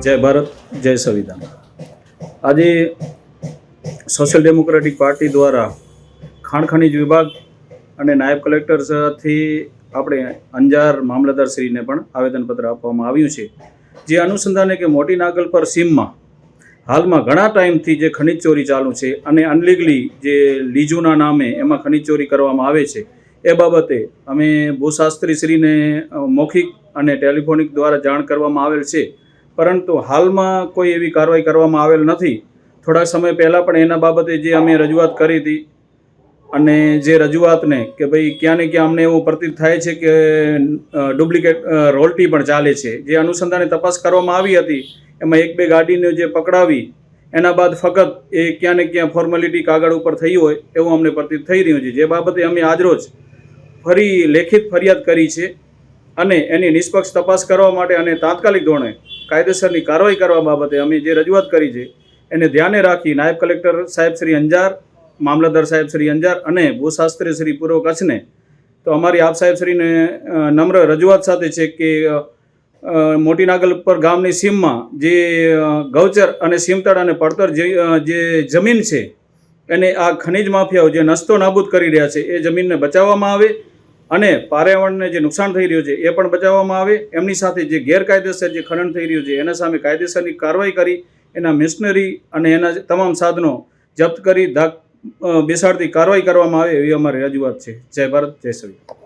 જય ભારત, જય સંવિધાન। આજે સોશિયલ ડેમોક્રેટિક પાર્ટી દ્વારા ખાણ ખનીજ વિભાગ અને નાયબ કલેક્ટર સાથે આપણે અંજાર મામલતદારશ્રીને પણ આવેદનપત્ર આપવામાં આવ્યું છે, જે અનુસંધાને કે મોટી નાગલ પર સીમમાં હાલમાં ઘણા ટાઈમથી જે ખનીજ ચોરી ચાલુ છે અને અનલીગલી જે લીજુના નામે એમાં ખનીજ ચોરી કરવામાં આવે છે, એ બાબતે અમે ભૂશાસ્ત્રીશ્રીને મૌખિક અને ટેલિફોનિક દ્વારા જાણ કરવામાં આવેલ છે, પરંતુ હાલમાં કોઈ એવી કાર્યવાહી કરવામાં આવેલ નથી। થોડા સમય પહેલાં પણ એના બાબતે જે અમે રજૂઆત કરી હતી અને જે રજૂઆતને કે ભાઈ ક્યાં ને ક્યાં અમને એવું પ્રતીત થાય છે કે ડુપ્લિકેટ રોયલ્ટી પણ ચાલે છે, જે અનુસંધાને તપાસ કરવામાં આવી હતી એમાં એક બે ગાડીને જે પકડાવી એના બાદ ફક્ત એ ક્યાં ને ક્યાં ફોર્માલિટી કાગળ ઉપર થઈ હોય એવું અમને પ્રતીત થઈ રહ્યું છે, જે બાબતે અમે આજરોજ ફરી લેખિત ફરિયાદ કરી છે અને એની નિષ્પક્ષ તપાસ કરવા માટે અને તાત્કાલિક ધોરણે કાયદેસરની કાર્યવાહી કરવા બાબતે અમે જે રજૂઆત કરી છે એને ધ્યાને રાખી નાયબ કલેક્ટર સાહેબ શ્રી અંજાર, મામલતદાર સાહેબ શ્રી અંજાર અને ભૂશાસ્ત્રી શ્રી પૂર્વ કચ્છને તો અમારી આપ સાહેબ શ્રીને નમ્ર રજૂઆત સાથે છે કે મોટી નાગલ પર ગામની સીમમાં જે ગૌચર અને સીમતળ અને પડતર જે જમીન છે એને આ ખનીજ માફિયાઓ જે નસ્તો નાબૂદ કરી રહ્યા છે એ જમીનને બચાવવામાં આવે અને પર્યાવરણને જે નુકસાન થઈ રહ્યું છે એ પણ બચાવવામાં આવે। એમની સાથે જે ગેરકાયદેસર જે ખનન થઈ રહ્યું છે એના સામે કાયદેસરની કાર્યવાહી કરી એના મશીનરી અને એના તમામ સાધનો જપ્ત કરી બેસાડતી કાર્યવાહી કરવામાં આવે એવી અમારી રજૂઆત છે। જય ભારત, જય સંવિધાન।